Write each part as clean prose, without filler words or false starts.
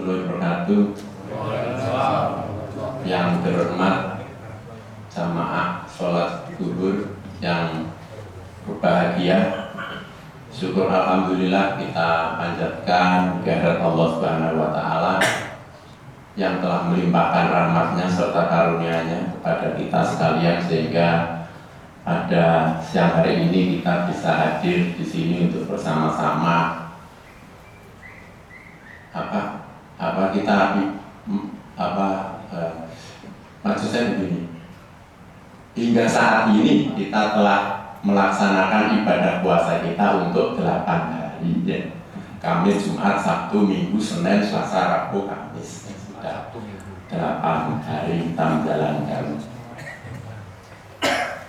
warahmatullahi wabarakatuh. Yang terhormat jamaah sholat zuhur yang berbahagia, syukur alhamdulillah kita panjatkan kehadirat Allah Subhanahu wa taala yang telah melimpahkan rahmatnya serta karunia-Nya kepada kita sekalian, sehingga pada siang hari ini kita bisa hadir di sini untuk bersama-sama maksudnya begini, hingga saat ini kita telah melaksanakan ibadah puasa kita untuk 8 hari ya. Kamis, Jumat, Sabtu, Minggu, Senin, Selasa, Rabu, Kamis. Sudah 8 hari kita menjalankan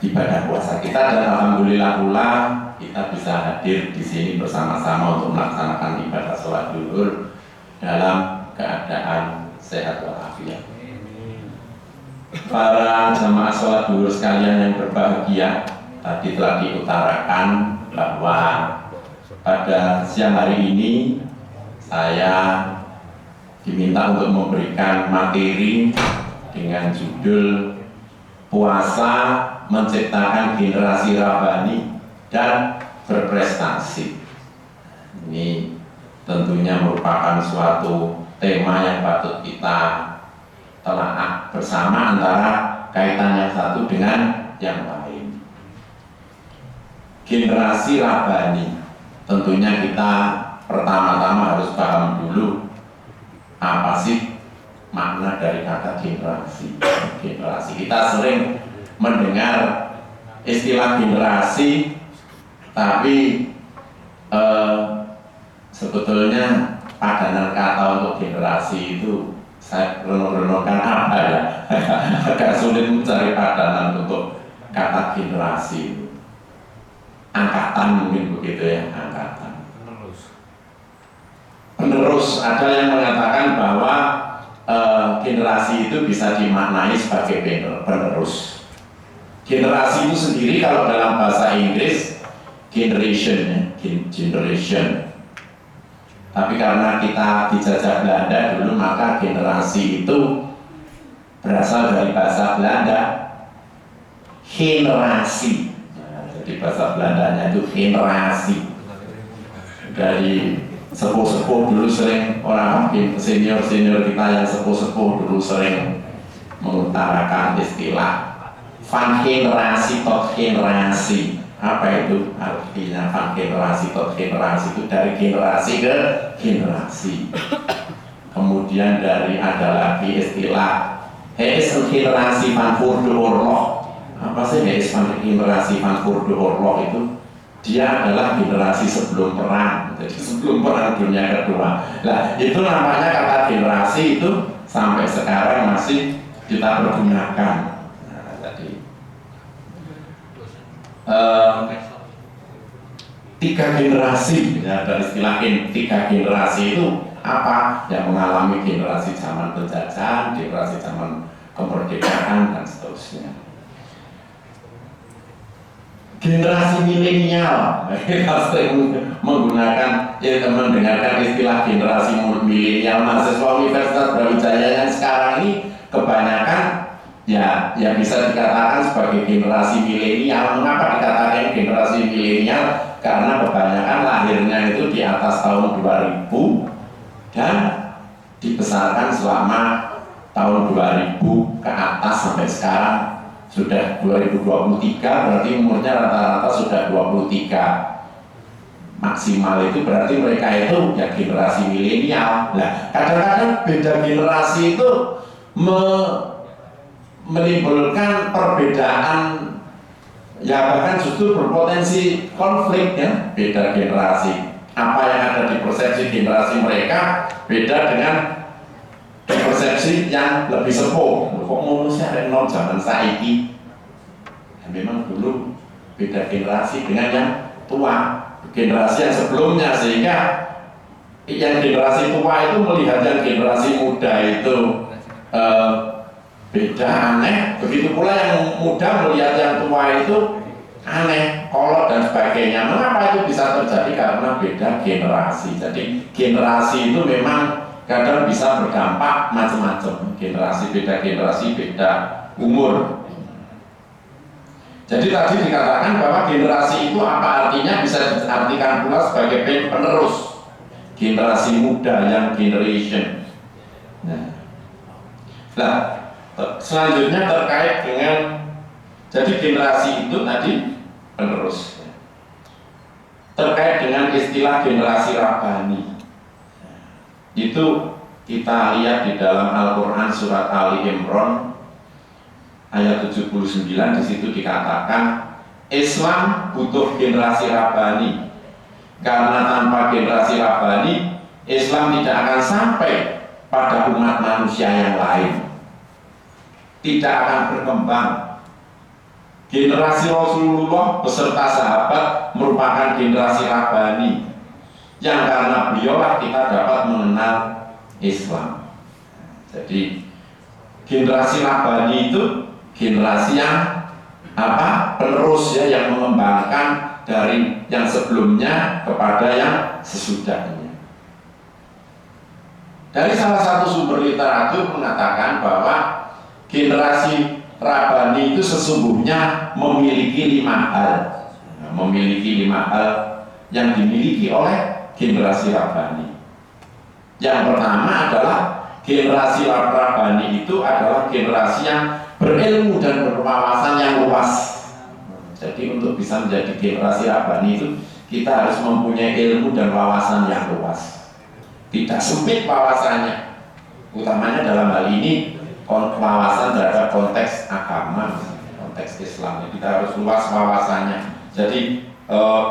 ibadah puasa kita, dan alhamdulillah pula kita bisa hadir di sini bersama-sama untuk melaksanakan ibadah sholat zuhur dalam keadaan sehat walafiat. Para jamaah sholat zuhur sekalian yang berbahagia, tadi telah diutarakan bahwa pada siang hari ini saya diminta untuk memberikan materi dengan judul puasa menciptakan generasi rabani dan berprestasi. Ini tentunya merupakan suatu tema yang patut kita telaah bersama antara kaitan yang satu dengan yang lain. Generasi rabani, tentunya kita pertama-tama harus paham dulu apa sih makna dari kata generasi. Generasi, kita sering mendengar istilah generasi, tapi sebetulnya padanan kata untuk generasi itu saya renung-renungkan apa ya agak sulit mencari padanan untuk kata generasi. Angkatan mungkin begitu ya, angkatan penerus. Ada yang mengatakan bahwa generasi itu bisa dimaknai sebagai penerus. Generasi itu sendiri kalau dalam bahasa Inggris generation, generation. Tapi karena kita dijajah Belanda dulu, maka generasi itu berasal dari bahasa Belanda generasi. Nah, jadi bahasa Belandanya itu generasi. Dari sepuh-sepuh dulu sering, orang senior-senior kita yang sepuh-sepuh dulu sering mengutarakan istilah van generasi tot generasi. Apa itu artinya van generasi tot generasi? Itu dari generasi ke generasi. Kemudian ada lagi istilah hij is een generasi van voor de oorlog. Apa sih hij is van generasi van voor de oorlog itu? Dia adalah generasi sebelum perang, jadi sebelum perang dunia kedua. Nah, itu namanya kata generasi itu sampai sekarang masih kita pergunakan. Nah, jadi 3 generasi, ya, dari istilah 3 generasi itu apa? Yang mengalami generasi zaman penjajahan, generasi zaman kemerdekaan, dan seterusnya. Generasi milenial, kita sering menggunakan, mendengarkan istilah generasi milenial. Mahasiswa Universitas Brawijaya yang sekarang ini kebanyakan ya bisa dikatakan sebagai generasi milenial. Mengapa dikatakan generasi milenial? Karena kebanyakan lahirnya itu di atas tahun 2000 dan dibesarkan selama tahun 2000 ke atas sampai sekarang. Sudah 2023, berarti umurnya rata-rata sudah 23 maksimal. Itu berarti mereka itu ya generasi milenial. Nah, kadang-kadang beda generasi itu menimbulkan perbedaan, ya bahkan justru berpotensi konflik ya. Beda generasi, apa yang ada di persepsi generasi mereka beda dengan persepsi yang lebih sepuh. Kok manusia ada non zaman saiki? Ya, memang dulu beda generasi dengan yang tua, generasi yang sebelumnya, sehingga yang generasi tua itu melihat yang generasi muda itu beda, aneh. Begitu pula yang muda melihat yang tua itu aneh, kolot dan sebagainya. Mengapa itu bisa terjadi? Karena beda generasi. Jadi generasi itu memang kadang bisa berdampak macam-macam, generasi beda umur. Jadi tadi dikatakan bahwa generasi itu apa artinya, bisa diartikan pula sebagai penerus, generasi muda, yang generation. Nah, selanjutnya terkait dengan, jadi generasi itu tadi penerus. Terkait dengan istilah generasi Rabbani, itu kita lihat di dalam Al-Quran surat Ali Imran ayat 79. Di situ dikatakan Islam butuh generasi Rabbani, karena tanpa generasi Rabbani Islam tidak akan sampai pada umat manusia yang lain, tidak akan berkembang. Generasi Rasulullah beserta sahabat merupakan generasi Rabbani, yang karena beliaulah kita dapat mengenal Islam. Jadi generasi Rabbani itu generasi yang penerus, ya, yang mengembangkan dari yang sebelumnya kepada yang sesudahnya. Dari salah satu sumber literatur mengatakan bahwa generasi Rabbani itu sesungguhnya memiliki 5 hal, yang dimiliki oleh generasi Rabbani. Yang pertama adalah generasi Rabbani itu adalah generasi yang berilmu dan berwawasan yang luas. Jadi untuk bisa menjadi generasi Rabbani itu kita harus mempunyai ilmu dan wawasan yang luas, tidak sempit wawasannya, utamanya dalam hal ini wawasan terhadap konteks agama, konteks Islam. Kita harus luas wawasannya. Jadi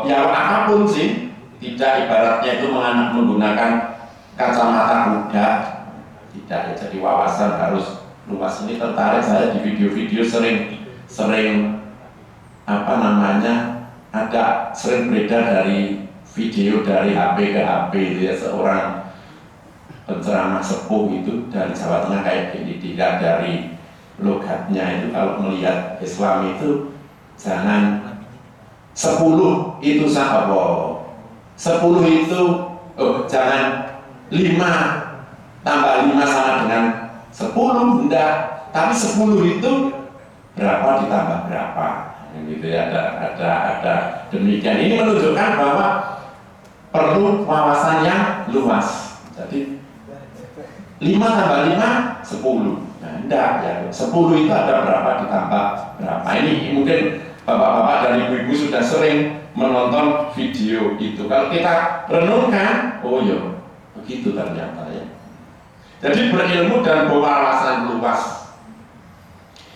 ya apapun sih, tidak ibaratnya itu menggunakan kacamata kuda, tidak ya. Jadi wawasan harus luas. Ini tertarik saya di video-video sering sering beredar dari video dari HP ke HP itu ya, seorang penceramah sepuh itu dari Jawa Tengah kayak gini, tidak dari logatnya itu kalau melihat Islam itu jangan 10 itu sahabat, 10 itu jangan 5 tambah 5 sama dengan 10, enggak, tapi 10 itu berapa ditambah berapa, gitu ya, ada demikian. Ini menunjukkan bahwa perlu wawasan yang luas. Jadi 5 tambah 5, 10. Nah, enggak ya, 10 itu ada berapa ditambah berapa. Ini mungkin bapak-bapak dan ibu-ibu sudah sering menonton video itu. Kalau kita renungkan, oh iya, begitu ternyata ya. Jadi berilmu dan berwawasan luas.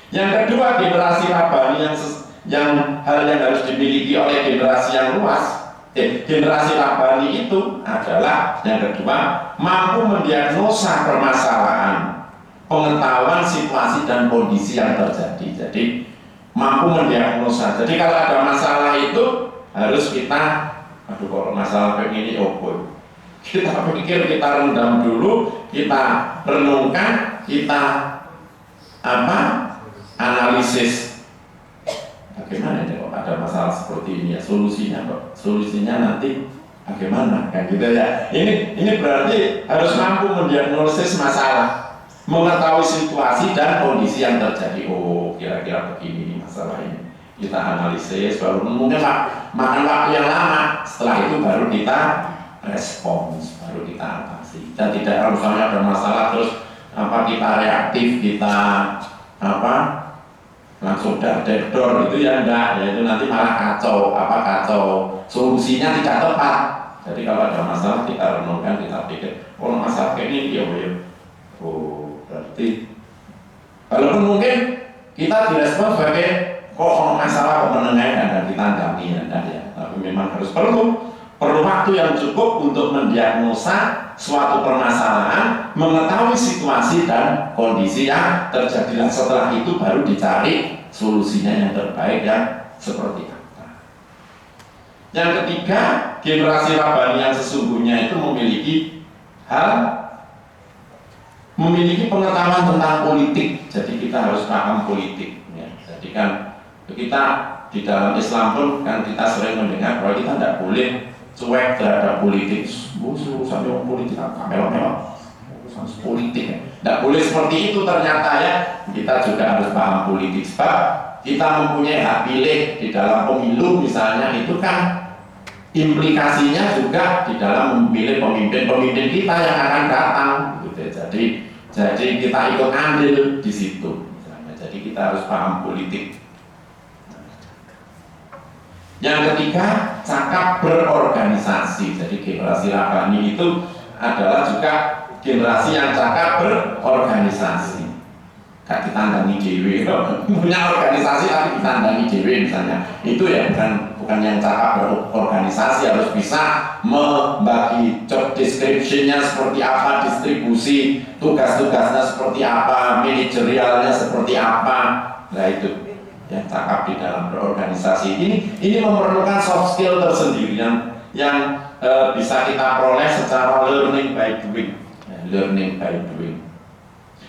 Yang kedua, generasi Rabbani yang hal yang harus dimiliki oleh generasi yang luas. Generasi Rabbani itu adalah yang kedua, mampu mendiagnosa permasalahan, pengetahuan situasi dan kondisi yang terjadi. Jadi mampu mendiagnosa. Jadi kalau ada masalah itu harus kita, kalau masalah kayak gini kita pikir, kita rendam dulu, kita renungkan, kita analisis. Bagaimana ini kok ada masalah seperti ini ya, solusinya nanti bagaimana, kan gitu ya. Ini berarti harus mampu mendiagnosis masalah, mengetahui situasi dan kondisi yang terjadi. Oh, kira-kira begini masalah ini, kita analisis, baru mungkin makan waktu yang lama. Setelah itu baru kita respons, baru kita atasi. Dan tidak harus ada masalah terus kita reaktif, kita langsung dedor gitu ya, enggak ya, itu nanti malah kacau, solusinya tidak tepat. Jadi kalau ada masalah kita renungkan, kita pikir, oh masalah kayak ini ya, berarti walaupun mungkin kita direspon sebagai masalah menengah dan kita tanggapi ya, tapi memang harus perlu waktu yang cukup untuk mendiagnosa suatu permasalahan, mengetahui situasi dan kondisi yang terjadi, dan setelah itu baru dicari solusinya yang terbaik yang seperti apa. Yang ketiga, generasi Rabbani yang sesungguhnya itu memiliki pengetahuan tentang politik. Jadi kita harus paham politik ya. Jadi kan kita di dalam Islam pun kan kita sering mendengar bahwa kita tidak boleh cuek terhadap politik. Sampai orang politik melok-melok. boleh seperti itu ternyata ya. Kita juga harus paham politik, sebab kita mempunyai hak pilih di dalam pemilu misalnya, itu kan implikasinya juga di dalam memilih pemimpin-pemimpin kita yang akan datang gitu. Jadi kita ikut andil di situ misalnya. Jadi kita harus paham politik. Yang ketiga, cakap berorganisasi. Jadi generasi Rabbani itu adalah juga generasi yang cakap berorganisasi. Gak ditandangi dewe, punya organisasi tapi ditandangi dewe misalnya. Itu ya bukan yang cakap berorganisasi, harus bisa membagi job description-nya seperti apa, distribusi tugas-tugasnya seperti apa, manajerialnya seperti apa. Nah itu yang cakap di dalam berorganisasi. Ini memerlukan soft skill tersendiri yang bisa kita peroleh secara learning by doing.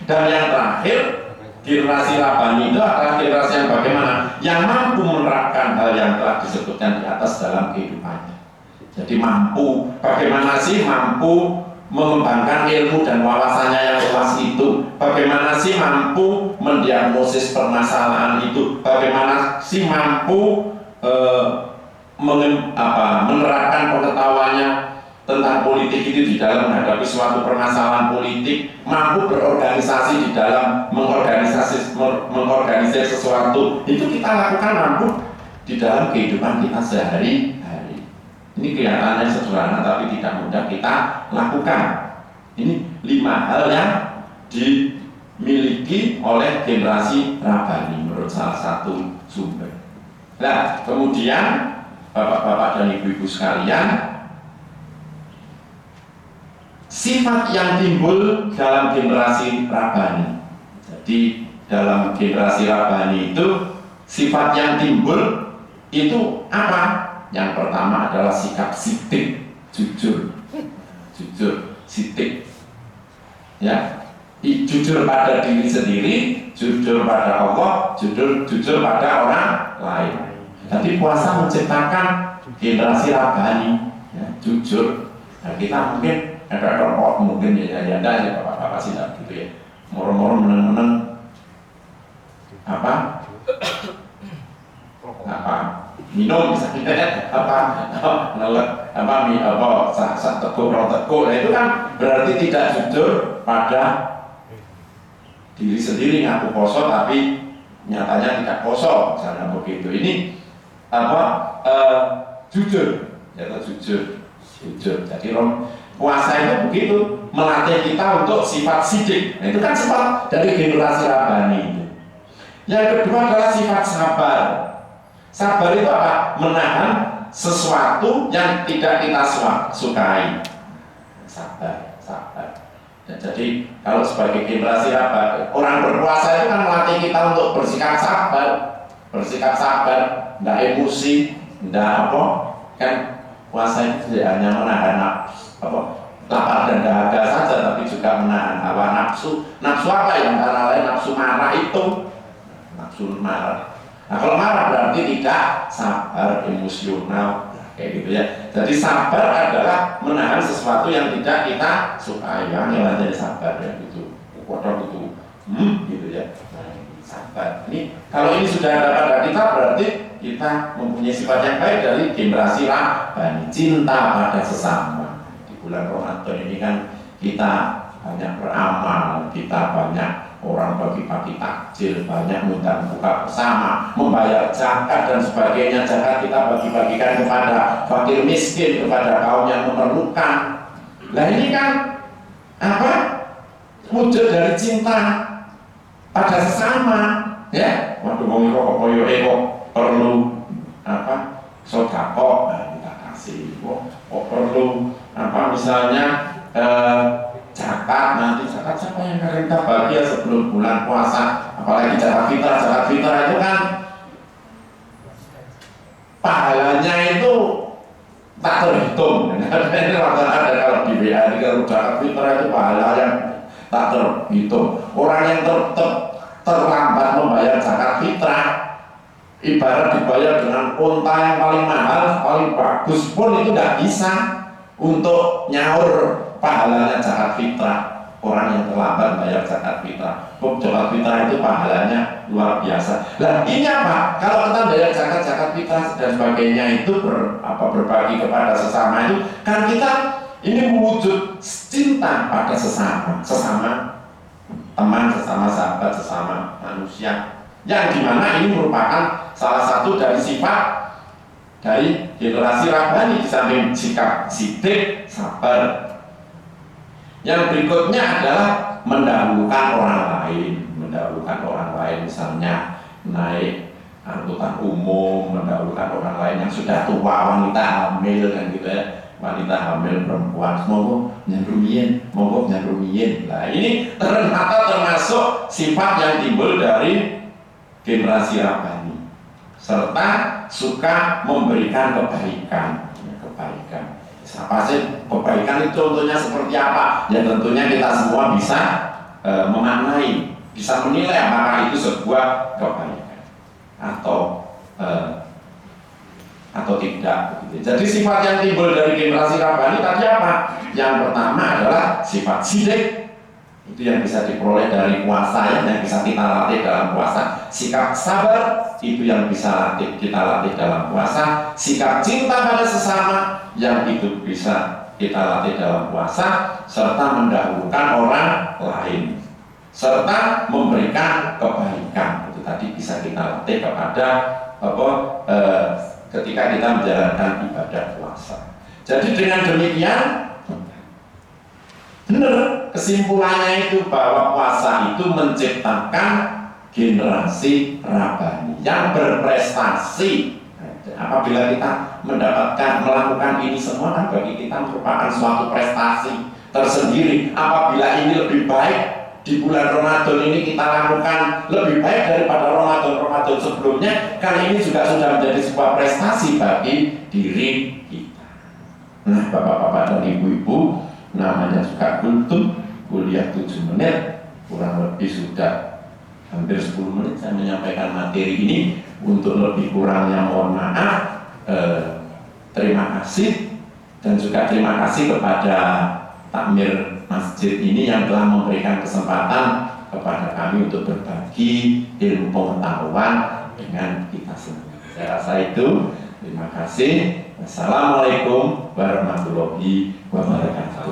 Dan yang terakhir, generasi Rabbani itu adalah generasi yang bagaimana? Yang mampu menerapkan hal yang telah disebutkan di atas dalam kehidupannya. Jadi bagaimana sih mampu mengembangkan ilmu dan wawasannya yang luas itu, bagaimana sih mampu mendiagnosis permasalahan itu, bagaimana sih mampu menerapkan pengetahuannya tentang politik itu di dalam menghadapi suatu permasalahan politik, mampu berorganisasi di dalam mengorganisir sesuatu. Itu kita lakukan mampu di dalam kehidupan kita sehari-hari. Ini kelihatannya sederhana tapi tidak mudah kita lakukan. Ini 5 hal yang dimiliki oleh generasi Rabbani menurut salah satu sumber. Nah, kemudian Bapak-bapak dan Ibu-ibu sekalian, sifat yang timbul dalam generasi Rabbani. Jadi dalam generasi Rabbani itu sifat yang timbul itu apa? Yang pertama adalah sikap sidik, jujur, sidik, ya, jujur pada diri sendiri, jujur pada Allah, jujur pada orang lain. Jadi puasa menciptakan generasi Rabbani, ya, jujur. Nah, kita mungkin ada kelompok mungkin ya bapak-bapak sih tidak gitu ya, moro-moro meneng-meneng apa minum misalnya sak teguk rong teguk. Nah itu kan berarti tidak jujur pada diri sendiri, ngaku poso tapi nyatanya tidak poso misalnya begitu. Ini jujur, jujur. Jadi puasa itu begitu, melatih kita untuk sifat sidik. Nah, itu kan sifat dari generasi Rabbani itu. Yang kedua adalah sifat sabar. Sabar itu apa? Menahan sesuatu yang tidak kita sukai. Sabar. Dan jadi kalau sebagai generasi orang berpuasa itu kan melatih kita untuk bersikap sabar, tidak emosi, tidak apa. Kan puasa itu tidak hanya menahan lapar dan dahaga saja, tapi juga menahan hawa nafsu. Nafsu apa yang antara lain nafsu marah itu. Nah kalau marah berarti tidak sabar, emosional, kayak gitu ya. Jadi sabar adalah menahan sesuatu yang tidak kita sukai. Yang jadi sabar ya gitu. Kodok gitu, gitu ya. Nah, sabar. Ini kalau ini sudah ada pada kita berarti kita mempunyai sifat yang baik dari generasi Rabbani. Cinta pada sesama. Di bulan Ramadan ini kan kita banyak beramal, kita banyak orang bagi-bagi takjil, banyak mengundang buka bersama, membayar zakat dan sebagainya. Zakat kita bagi-bagikan kepada fakir miskin, kepada kaum yang memerlukan. Nah ini kan apa? Wujud dari cinta pada sesama, ya. Waduh, mau kok koyo perlu apa? Sedekah, nah, kita kasih. Kok perlu apa? Misalnya zakat, nanti zakat siapa yang akan kita bagi sebelum bulan puasa, apalagi zakat fitrah itu kan pahalanya itu tak terhitung. Ini rata-rata kalau di WA ini kalau zakat fitrah itu pahala yang tak terhitung. Orang yang terlambat membayar zakat fitrah ibarat dibayar dengan unta yang paling mahal, paling bagus pun itu tidak bisa untuk nyaur pahalanya zakat fitrah. orang yang terlambat bayar zakat fitrah. Zakat fitrah itu pahalanya luar biasa. Nah ini apa? Kalau kita bayar zakat fitrah dan sebagainya itu berbagi kepada sesama itu, kan kita ini mewujud cinta pada sesama teman, sesama sahabat, sesama manusia. Yang dimana ini merupakan salah satu dari sifat dari generasi Rabbani di samping sikap sidik, sabar. Yang berikutnya adalah mendahulukan orang lain, misalnya naik angkutan umum, mendahulukan orang lain yang sudah tua, wanita hamil kan gitu ya, wanita hamil perempuan, monggo nyambrumiyin. Nah ini ternyata termasuk sifat yang timbul dari generasi Rabbani, serta suka memberikan kebaikan. Apa sih kebaikan itu contohnya seperti apa? Ya tentunya kita semua bisa memaknai, bisa menilai apakah itu sebuah kebaikan atau tidak. Jadi sifat yang timbul dari generasi Rabbani tadi apa? Yang pertama adalah sifat sidik, itu yang bisa diperoleh dari puasa, yang bisa kita latih dalam puasa. Sikap sabar itu yang bisa kita latih dalam puasa. Sikap cinta pada sesama yang itu bisa kita latih dalam puasa, serta mendahulukan orang lain, serta memberikan kebaikan. Itu tadi bisa kita latih kepada ketika kita menjalankan ibadah puasa. Jadi dengan demikian benar kesimpulannya itu bahwa puasa itu menciptakan generasi Rabbani yang berprestasi. Apabila kita melakukan ini semua, kan bagi kita merupakan suatu prestasi tersendiri. Apabila ini lebih baik di bulan Ramadan ini kita lakukan lebih baik daripada Ramadan sebelumnya, kan ini juga sudah menjadi sebuah prestasi bagi diri kita. Nah, bapak-bapak dan ibu-ibu, namanya juga kultum, kuliah 7 menit, kurang lebih sudah hampir 10 menit saya menyampaikan materi ini. Untuk lebih kurangnya mohon maaf. Terima kasih, dan juga terima kasih kepada takmir masjid ini yang telah memberikan kesempatan kepada kami untuk berbagi ilmu pengetahuan dengan kita semua. Saya rasa itu. Terima kasih. Wassalamualaikum warahmatullahi wabarakatuh.